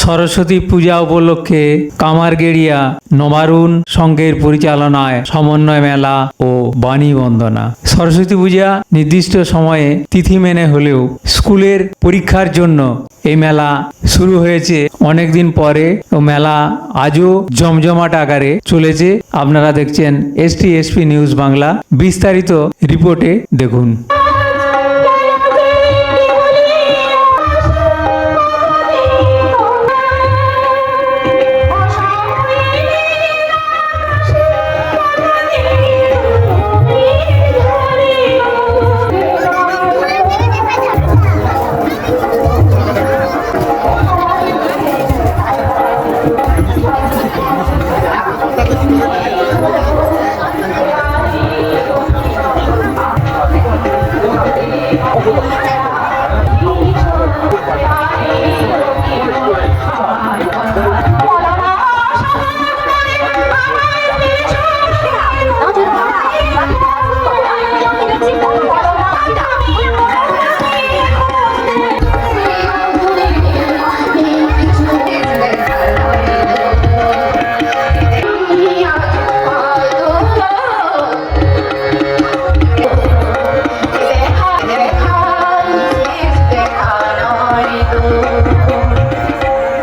সরস্বতী পূজা উপলক্ষে কামারগেড়িয়া নবারুণ সংঘের পরিচালনায় সমন্বয় মেলা ও বাণী বন্দনা। সরস্বতী পূজা নির্দিষ্ট সময়ে তিথি মেনে হলেও স্কুলের পরীক্ষার জন্য এই মেলা শুরু হয়েছে অনেকদিন পরে ও মেলা আজও জমজমাট আকারে চলেছে। আপনারা দেখছেন STSP নিউজ বাংলা। বিস্তারিত রিপোর্টে দেখুন।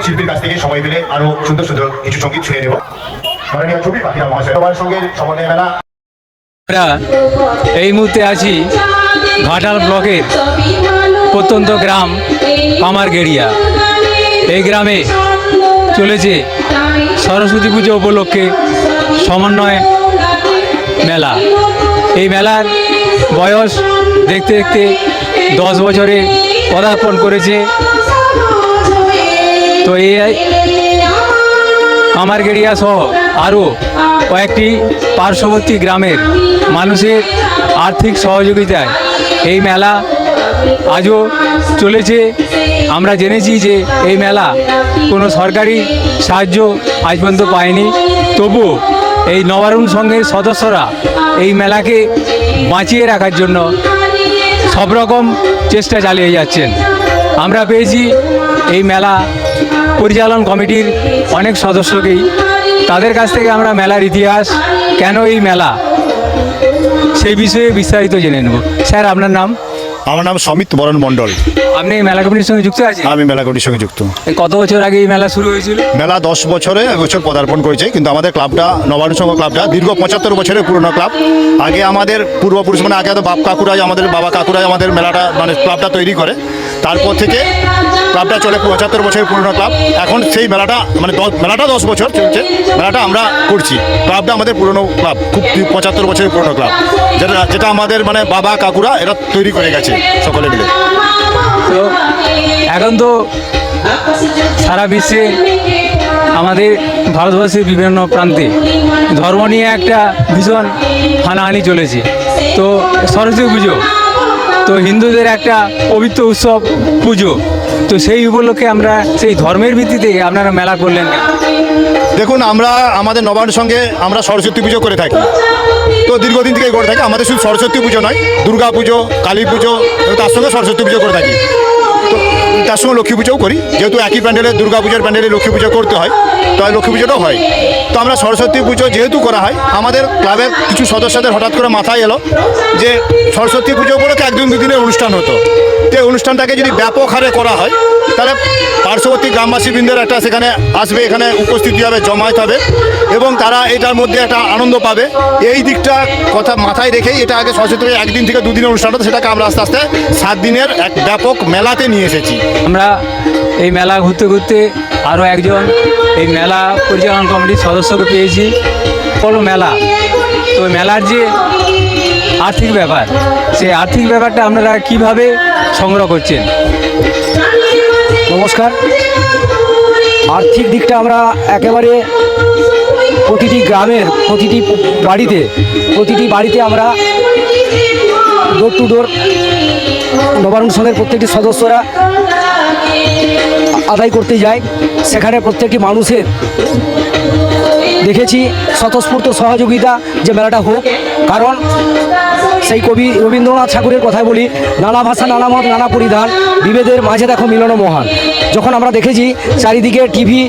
শিল্পীর কাছ থেকে সময় পেলে আরো সুন্দর সুন্দর কিছু সঙ্গীত শুনে নেব। মাননীয় ছবি পাখিরা মহাশয় সবার সঙ্গে সমন্বয় মেলা। আমরা এই মুহূর্তে আছি ঘাটাল ব্লকের প্রত্যন্ত গ্রাম কামারগেড়িয়া। এই গ্রামে চলেছে সরস্বতী পুজো উপলক্ষে সমন্বয় মেলা। এই মেলার বয়স দেখতে দেখতে 10 বছরে পদার্পণ করেছে। তো এই কামারগেড়িয়া সহ আরও কয়েকটি পার্শ্ববর্তী গ্রামের মানুষের আর্থিক সহযোগিতায় এই মেলা আজও চলেছে। আমরা জেনেছি যে এই মেলা কোনো সরকারি সাহায্য আজ পর্যন্ত পায়নি, তবুও এই নবারুণ সংঘের সদস্যরা এই মেলাকে বাঁচিয়ে রাখার জন্য সব রকম চেষ্টা চালিয়ে যাচ্ছেন। আমরা পেয়েছি এই মেলা পরিচালন কমিটির অনেক সদস্যকেই। তাদের কাছ থেকে আমরা মেলার ইতিহাস, কেন এই মেলা, সেই বিষয়ে বিস্তারিত জেনে নেব। স্যার, আপনার নাম? আমার নাম সমিত বরণ মণ্ডল। আপনি এই মেলা কমিটির সঙ্গে যুক্ত আছেন? আমি মেলা কমিটির সঙ্গে যুক্ত। কত বছর আগে এই মেলা শুরু হয়েছিল? মেলা 10 বছরে এবছর পদার্পণ করেছে, কিন্তু আমাদের ক্লাবটা নবারুণ সংঘ ক্লাবটা দীর্ঘ 75 বছরের পুরনো ক্লাব। আগে আমাদের পূর্বপুরুষ মানে আগে তো বাপ কাকুরাই, আমাদের বাবা কাকুরাই আমাদের মেলাটা মানে ক্লাবটা তৈরি করে। তারপর থেকে ক্লাবটা চলে 75 বছরের পুরনো ক্লাব। এখন সেই মেলাটা মানে মেলাটা 10 বছর চলছে, মেলাটা আমরা করছি। ক্লাবটা আমাদের পুরনো ক্লাব, খুব 75 বছরের পুরনো ক্লাব, যেটা আমাদের মানে বাবা কাকুরা এরা তৈরি করে গেছে সকলে মিলে। তো এখন তো সারা বিশ্বে, আমাদের ভারতবর্ষের বিভিন্ন প্রান্তে ধর্ম নিয়ে একটা ভীষণ হানাহানি চলেছে। তো সরস্বতী পুজো তো হিন্দুদের একটা পবিত্র উৎসব পুজো, তো সেই উপলক্ষে আমরা সেই ধর্মের ভিত্তিতে আপনারা মেলা করলেন। দেখুন, আমরা আমাদের নবারুণ সঙ্গে আমরা সরস্বতী পুজো করে থাকি, তো দীর্ঘদিন থেকে করে থাকি। আমাদের শুধু সরস্বতী পুজো নয়, দুর্গা পুজো, কালী পুজো, তার সঙ্গে সরস্বতী পুজো করে থাকি। তো তার সঙ্গে লক্ষ্মী পুজোও করি, যেহেতু একই প্যান্ডেলে দুর্গা পুজোর প্যান্ডেলে লক্ষ্মী পুজো করতে হয়, তাই লক্ষ্মী পুজোটাও হয়। তো আমরা সরস্বতী পুজো যেহেতু করা হয়, আমাদের ক্লাবের কিছু সদস্যদের হঠাৎ করে মাথায় এলো যে সরস্বতী পুজো উপলক্ষে 1-2 দিনের অনুষ্ঠান হতো। তো অনুষ্ঠানটাকে যদি ব্যাপক হারে করা হয়, তাহলে পার্শ্ববর্তী গ্রামবাসীবৃন্দের একটা সেখানে আসবে, এখানে উপস্থিতি হবে, জমায়েত হবে এবং তারা এটার মধ্যে একটা আনন্দ পাবে। এই দিকটা কথা মাথায় রেখেই এটা আগে সরস্বতী 1 দিন থেকে 2 দিনের অনুষ্ঠান হতো, সেটাকে আমরা আস্তে আস্তে 7 দিনের এক ব্যাপক মেলাতে নিয়ে এসেছি। আমরা এই মেলা ঘুরতে ঘুরতে আরও একজন এই মেলা পরিচালনা কমিটির সদস্যকে পেয়েছি। কোনো মেলা, তো মেলার যে আর্থিক ব্যাপার, সেই আর্থিক ব্যাপারটা আপনারা কিভাবে সংগ্রহ করছেন? নমস্কার। আর্থিক দিকটা আমরা একেবারে প্রতিটি গ্রামের প্রতিটি বাড়িতে আমরা ডোর টু ডোর নবারুণ সংঘের প্রত্যেকটি সদস্যরা আদায় করতে যায়। সেখানে প্রত্যেকটি মানুষের দেখেছি স্বতঃস্ফূর্ত সহযোগিতা যে মেলাটা হোক, কারণ সেই কবি রবীন্দ্রনাথ ঠাকুরের কথাই বলি, নানা ভাষা নানা মত নানা পরিধান, বিভেদের মাঝে দেখো মিলন মহান। যখন আমরা দেখেছি চারিদিকে টিভি,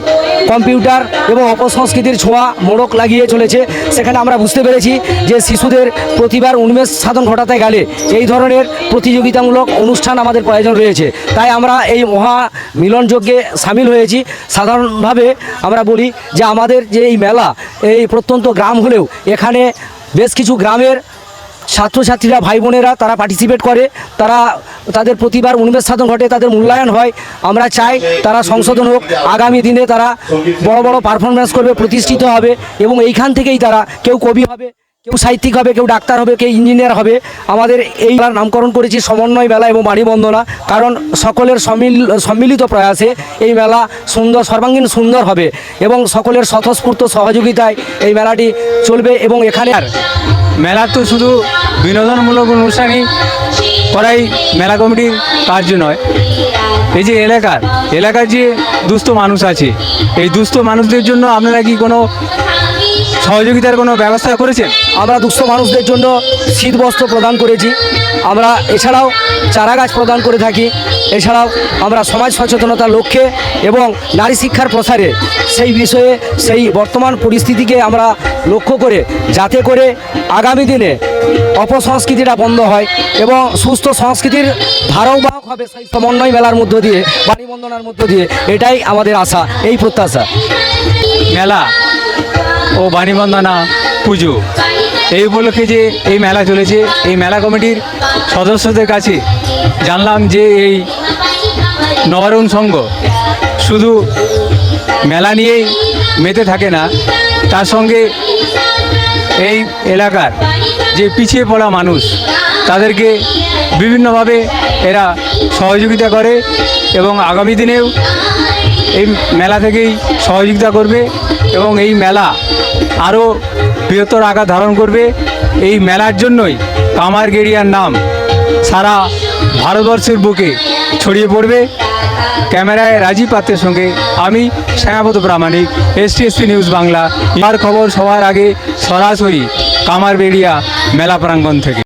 কম্পিউটার এবং অপসংস্কৃতির ছোঁয়া মোড়ক লাগিয়ে চলেছে, সেখানে আমরা বুঝতে পেরেছি যে শিশুদের প্রতিভার উন্মেষ সাধন ঘটাতে গেলে এই ধরনের প্রতিযোগিতামূলক অনুষ্ঠান আমাদের প্রয়োজন রয়েছে। তাই আমরা এই মহা মিলনযজ্ঞে সামিল হয়েছি। সাধারণভাবে আমরা বলি যে আমাদের যে এই মেলা, এই প্রত্যন্ত গ্রাম হলেও এখানে বেশ কিছু গ্রামের ছাত্রছাত্রীরা, ভাই বোনেরা তারা পার্টিসিপেট করে, তারা তাদের প্রতিভার উন্মেষ সাধন ঘটে, তাদের মূল্যায়ন হয়। আমরা চাই তারা সংশোধন হোক, আগামী দিনে তারা বড় বড় পারফরমেন্স করবে, প্রতিষ্ঠিত হবে এবং এইখান থেকেই তারা কেউ কবি হবে, কেউ সাহিত্যিক হবে, কেউ ডাক্তার হবে, কেউ ইঞ্জিনিয়ার হবে। আমাদের এই মেলার নামকরণ করেছি সমন্বয় মেলা এবং বাণী বন্দনা, কারণ সকলের সম্মিলিত প্রয়াসে এই মেলা সুন্দর, সর্বাঙ্গীন সুন্দর হবে এবং সকলের স্বতঃস্ফূর্ত সহযোগিতায় এই মেলাটি চলবে। এবং এখানে আর মেলা তো শুধু বিনোদনমূলক অনুষ্ঠানই করাই মেলা কমিটির কার্য নয়। এই যে এলাকার যে দুস্থ মানুষ আছে, এই দুস্থ মানুষদের জন্য আপনারা কি কোনো সহযোগিতার কোনো ব্যবস্থা করেছেন? আমরা দুস্থ মানুষদের জন্য শীতবস্ত্র প্রদান করেছি। আমরা এছাড়াও চারাগাছ প্রদান করে থাকি। এছাড়াও আমরা সমাজ সচেতনতার লক্ষ্যে এবং নারী শিক্ষার প্রসারে সেই বিষয়ে, সেই বর্তমান পরিস্থিতিকে আমরা লক্ষ্য করে, যাতে করে আগামী দিনে অপসংস্কৃতিটা বন্ধ হয় এবং সুস্থ সংস্কৃতির ধারাবাহক হবে সেই সমন্বয় মেলার মধ্য দিয়ে, বাণী বন্দনার মধ্য দিয়ে, এটাই আমাদের আশা, এই প্রত্যাশা। মেলা ও বাণী বন্দনা পুজো এই উপলক্ষে যে এই মেলা চলেছে, এই মেলা কমিটির সদস্যদের কাছে জানলাম যে এই নবারুণ সংঘ শুধু মেলা নিয়েই মেতে থাকে না, তার সঙ্গে এই এলাকার যে পিছিয়ে পড়া মানুষ তাদেরকে বিভিন্নভাবে এরা সহযোগিতা করে এবং আগামী দিনেও এই মেলা থেকেই সহযোগিতা করবে এবং এই মেলা আরও বৃহত্তর আকার ধারণ করবে। এই মেলার জন্যই কামারগেড়িয়ার নাম সারা ভারতবর্ষের বুকে ছড়িয়ে পড়বে। ক্যামেরায় রাজীব পাত্রের সঙ্গে আমি শ্যামাপদ প্রামাণিক, STSP নিউজ বাংলা। আর খবর সবার আগে সরাসরি কামারবেড়িয়া মেলা প্রাঙ্গণ থেকে।